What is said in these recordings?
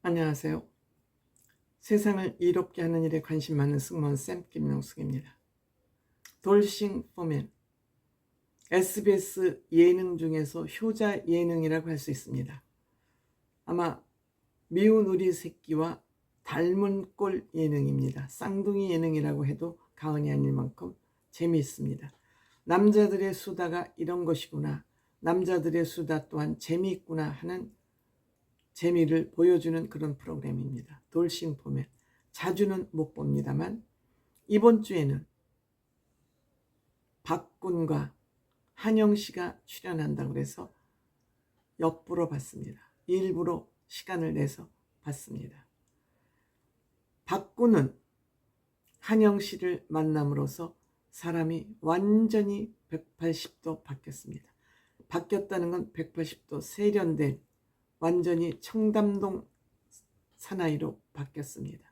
안녕하세요. 세상을 이롭게 하는 일에 관심 많은 승무원 샘 김용숙입니다. 돌싱 포맨, SBS 예능 중에서 효자 예능이라고 할 수 있습니다. 아마 미운 우리 새끼와 닮은 꼴 예능입니다. 쌍둥이 예능이라고 해도 과언이 아닐 만큼 재미있습니다. 남자들의 수다가 이런 것이구나, 남자들의 수다 또한 재미있구나 하는 재미를 보여주는 그런 프로그램입니다. 돌싱 포맨. 자주는 못 봅니다만 이번 주에는 박군과 한영씨가 출연한다고 해서 엿보러 봤습니다. 일부러 시간을 내서 봤습니다. 박군은 한영씨를 만남으로써 사람이 완전히 180도 바뀌었습니다. 바뀌었다는 건 180도 세련된 완전히 청담동 사나이로 바뀌었습니다.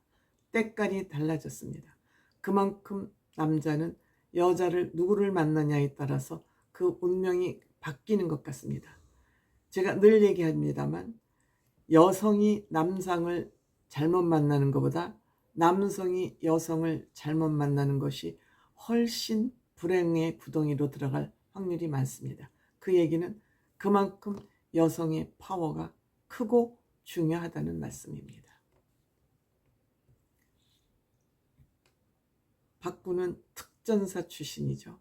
때깔이 달라졌습니다. 그만큼 남자는 여자를 누구를 만나냐에 따라서 그 운명이 바뀌는 것 같습니다. 제가 늘 얘기합니다만 여성이 남성을 잘못 만나는 것보다 남성이 여성을 잘못 만나는 것이 훨씬 불행의 구덩이로 들어갈 확률이 많습니다. 그 얘기는 그만큼 여성의 파워가 크고 중요하다는 말씀입니다. 박군은 특전사 출신이죠.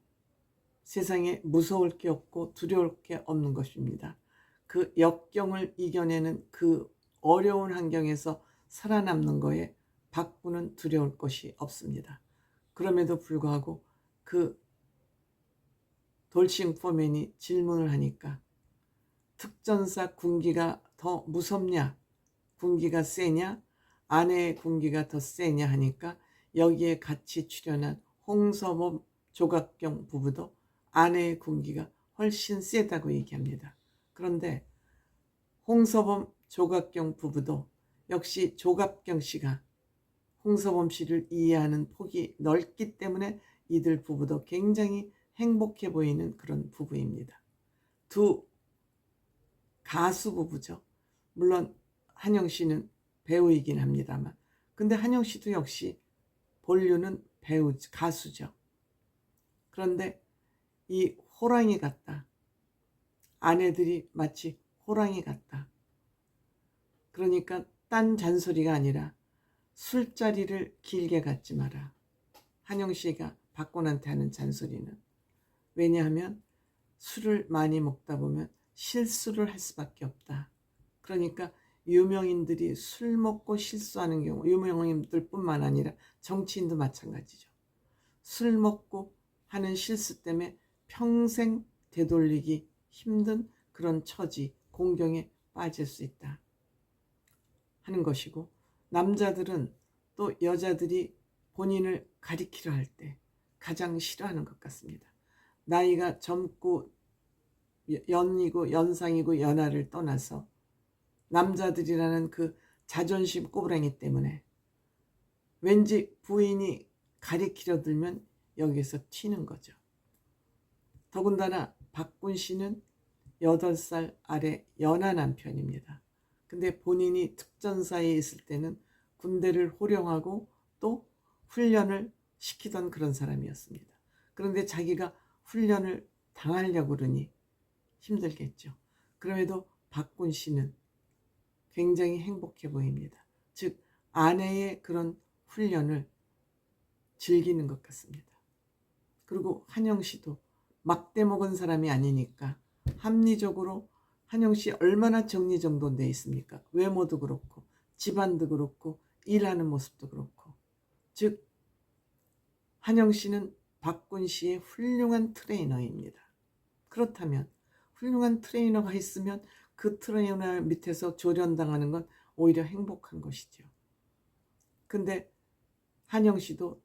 세상에 무서울 게 없고 두려울 게 없는 것입니다. 그 역경을 이겨내는 그 어려운 환경에서 살아남는 거에 박군은 두려울 것이 없습니다. 그럼에도 불구하고 그 돌싱 포맨이 질문을 하니까 특전사 군기가 더 무섭냐, 군기가 세냐, 아내의 군기가 더 세냐 하니까 여기에 같이 출연한 홍서범 조각경 부부도 아내의 군기가 훨씬 세다고 얘기합니다. 그런데 홍서범 조각경 부부도 역시 조각경 씨가 홍서범 씨를 이해하는 폭이 넓기 때문에 이들 부부도 굉장히 행복해 보이는 그런 부부입니다. 두 가수 부부죠. 물론 한영 씨는 배우이긴 합니다만, 근데 한영 씨도 역시 본류는 배우, 가수죠. 그런데 이 호랑이 같다. 아내들이 마치 호랑이 같다. 그러니까 딴 잔소리가 아니라 술자리를 길게 갖지 마라. 한영 씨가 박군한테 하는 잔소리는. 왜냐하면 술을 많이 먹다 보면 실수를 할 수밖에 없다. 그러니까 유명인들이 술 먹고 실수하는 경우, 유명인들뿐만 아니라 정치인도 마찬가지죠. 술 먹고 하는 실수 때문에 평생 되돌리기 힘든 그런 처지, 공경에 빠질 수 있다 하는 것이고, 남자들은 또 여자들이 본인을 가리키려 할 때 가장 싫어하는 것 같습니다. 나이가 젊고 연이고 연상이고 연하를 떠나서 남자들이라는 그 자존심 꼬부랑이 때문에 왠지 부인이 가리키려 들면 여기서 튀는 거죠. 더군다나 박군 씨는 8살 아래 연하 남편입니다. 근데 본인이 특전사에 있을 때는 군대를 호령하고 또 훈련을 시키던 그런 사람이었습니다. 그런데 자기가 훈련을 당하려고 그러니 힘들겠죠. 그럼에도 박군 씨는 굉장히 행복해 보입니다. 즉 아내의 그런 훈련을 즐기는 것 같습니다. 그리고 한영 씨도 막대 먹은 사람이 아니니까 합리적으로 한영 씨 얼마나 정리정돈돼 있습니까? 외모도 그렇고 집안도 그렇고 일하는 모습도 그렇고. 즉 한영 씨는 박군 씨의 훌륭한 트레이너입니다. 그렇다면 훌륭한 트레이너가 있으면 그 트레이너 밑에서 조련당하는 건 오히려 행복한 것이죠. 근데 한영 씨도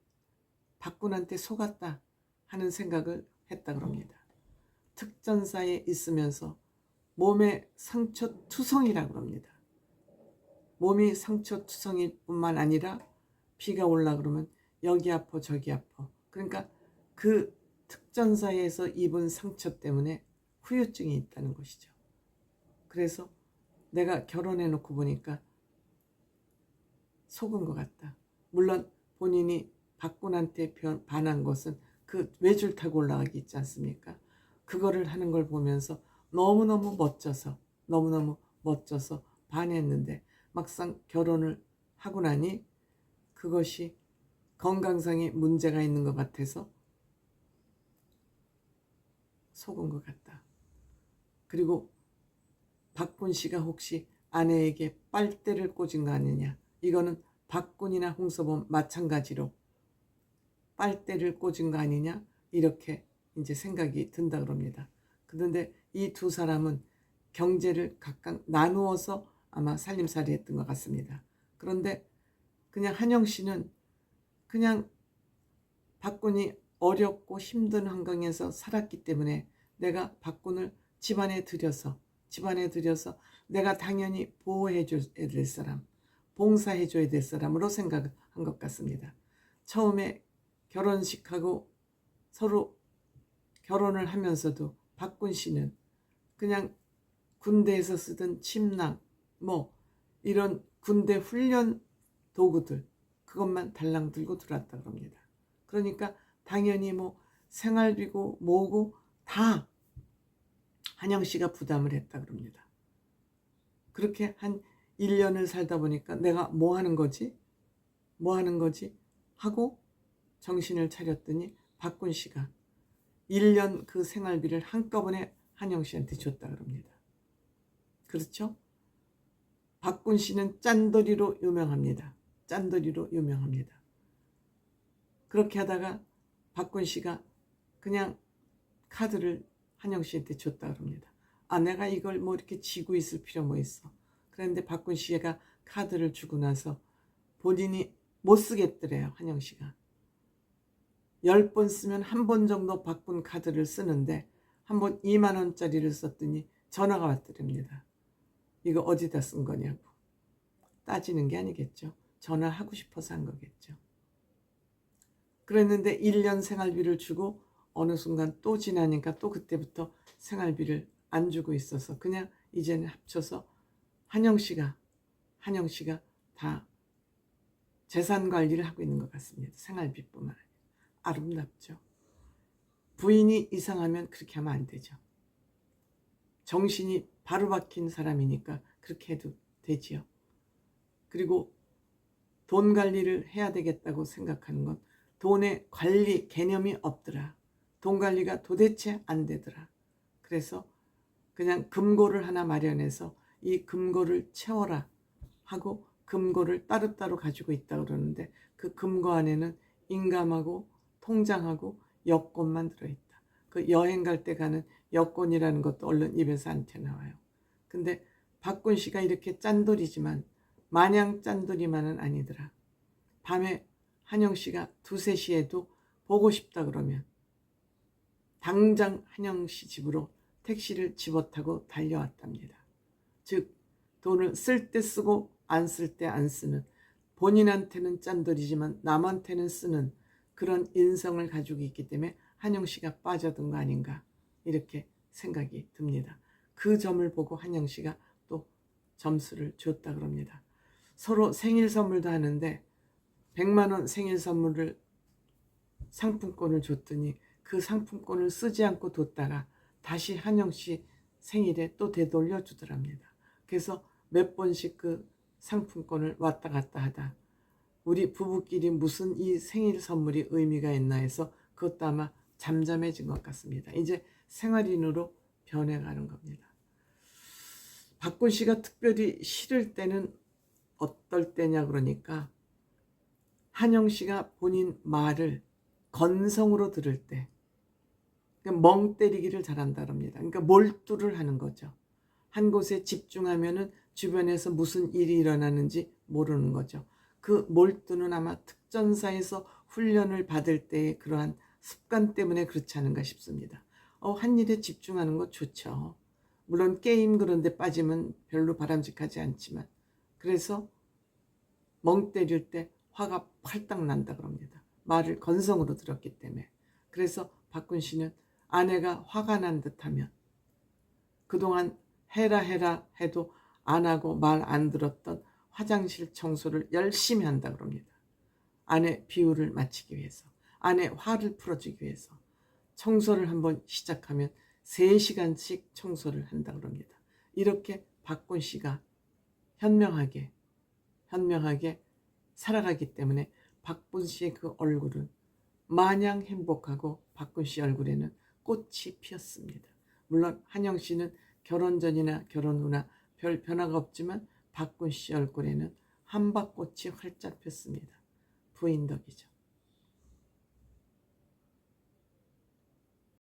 박군한테 속았다 하는 생각을 했다 그럽니다. 특전사에 있으면서 몸에 상처투성이라고 그럽니다. 몸이 상처투성일 뿐만 아니라 비가 올라 그러면 여기 아파 저기 아파. 그러니까 그 특전사에서 입은 상처 때문에 후유증이 있다는 것이죠. 그래서 내가 결혼해 놓고 보니까 속은 것 같다. 물론 본인이 박군한테 반한 것은 그 외줄 타고 올라가기 있지 않습니까? 그거를 하는 걸 보면서 너무너무 멋져서 반했는데 막상 결혼을 하고 나니 그것이 건강상의 문제가 있는 것 같아서 속은 것 같다. 그리고 박군 씨가 혹시 아내에게 빨대를 꽂은 거 아니냐. 이거는 박군이나 홍서범 마찬가지로 빨대를 꽂은 거 아니냐. 이렇게 이제 생각이 든다 그럽니다. 그런데 이 두 사람은 경제를 각각 나누어서 아마 살림살이 했던 것 같습니다. 그런데 그냥 한영 씨는 그냥 박군이 어렵고 힘든 환경에서 살았기 때문에 내가 박군을 집안에 들여서 내가 당연히 보호해줘야 될 사람, 봉사해줘야 될 사람으로 생각한 것 같습니다. 처음에 결혼식하고 서로 결혼을 하면서도 박군 씨는 그냥 군대에서 쓰던 침낭, 이런 군대 훈련 도구들 그것만 달랑 들고 들어왔다 그럽니다. 그러니까 당연히 생활비고 뭐고 다 한영 씨가 부담을 했다 그럽니다. 그렇게 한 1년을 살다 보니까 내가 뭐 하는 거지 하고 정신을 차렸더니 박군 씨가 1년 그 생활비를 한꺼번에 한영 씨한테 줬다 그럽니다. 그렇죠? 박군 씨는 짠돌이로 유명합니다. 그렇게 하다가 박군 씨가 그냥 카드를 한영 씨한테 줬다 그럽니다. 내가 이걸 이렇게 쥐고 있을 필요 있어. 그런데 박군 씨가 카드를 주고 나서 본인이 못 쓰겠더래요. 한영 씨가 10번 쓰면 한 번 정도 박군 카드를 쓰는데 한 번 2만 원짜리를 썼더니 전화가 왔더랍니다. 이거 어디다 쓴 거냐고. 따지는 게 아니겠죠. 전화하고 싶어서 한 거겠죠. 그랬는데 1년 생활비를 주고 어느 순간 또 지나니까 또 그때부터 생활비를 안 주고 있어서 그냥 이제는 합쳐서 한영 씨가 다 재산 관리를 하고 있는 것 같습니다. 생활비뿐만 아니라. 아름답죠. 부인이 이상하면 그렇게 하면 안 되죠. 정신이 바로 박힌 사람이니까 그렇게 해도 되지요. 그리고 돈 관리를 해야 되겠다고 생각하는 건 돈의 관리 개념이 없더라. 돈 관리가 도대체 안 되더라. 그래서 그냥 금고를 하나 마련해서 이 금고를 채워라 하고 금고를 따로따로 가지고 있다 그러는데 그 금고 안에는 인감하고 통장하고 여권만 들어있다. 그 여행 갈 때 가는 여권이라는 것도 얼른 입에서 안 튀어나와요. 근데 박군 씨가 이렇게 짠돌이지만 마냥 짠돌이만은 아니더라. 밤에 한영 씨가 2, 3시에도 보고 싶다 그러면 당장 한영 씨 집으로 택시를 집어타고 달려왔답니다. 즉 돈을 쓸 때 쓰고 안 쓸 때 안 쓰는, 본인한테는 짠돌이지만 남한테는 쓰는 그런 인성을 가지고 있기 때문에 한영 씨가 빠져든 거 아닌가 이렇게 생각이 듭니다. 그 점을 보고 한영 씨가 또 점수를 줬다 그럽니다. 서로 생일 선물도 하는데 100만 원 생일 선물을 상품권을 줬더니 그 상품권을 쓰지 않고 뒀다가 다시 한영 씨 생일에 또 되돌려 주더랍니다. 그래서 몇 번씩 그 상품권을 왔다 갔다 하다 우리 부부끼리 무슨 이 생일 선물이 의미가 있나 해서 그것도 아마 잠잠해진 것 같습니다. 이제 생활인으로 변해가는 겁니다. 박군 씨가 특별히 싫을 때는 어떨 때냐 그러니까 한영 씨가 본인 말을 건성으로 들을 때 멍 때리기를 잘한다 그럽니다. 그러니까 몰두를 하는 거죠. 한 곳에 집중하면은 주변에서 무슨 일이 일어나는지 모르는 거죠. 그 몰두는 아마 특전사에서 훈련을 받을 때의 그러한 습관 때문에 그렇지 않은가 싶습니다. 한 일에 집중하는 거 좋죠. 물론 게임 그런 데 빠지면 별로 바람직하지 않지만 그래서 멍 때릴 때 화가 팔딱 난다 그럽니다. 말을 건성으로 들었기 때문에. 그래서 박군 씨는 아내가 화가 난 듯하면 그동안 해라 해도 안 하고 말 안 들었던 화장실 청소를 열심히 한다 그럽니다. 아내 비율을 맞추기 위해서, 아내 화를 풀어주기 위해서 청소를 한번 시작하면 3시간씩 청소를 한다 그럽니다. 이렇게 박군 씨가 현명하게 살아가기 때문에 박군 씨의 그 얼굴은 마냥 행복하고 박군 씨 얼굴에는 꽃이 피었습니다. 물론 한영 씨는 결혼 전이나 결혼 후나 별 변화가 없지만 박군 씨 얼굴에는 한박꽃이 활짝 폈습니다. 부인 덕이죠.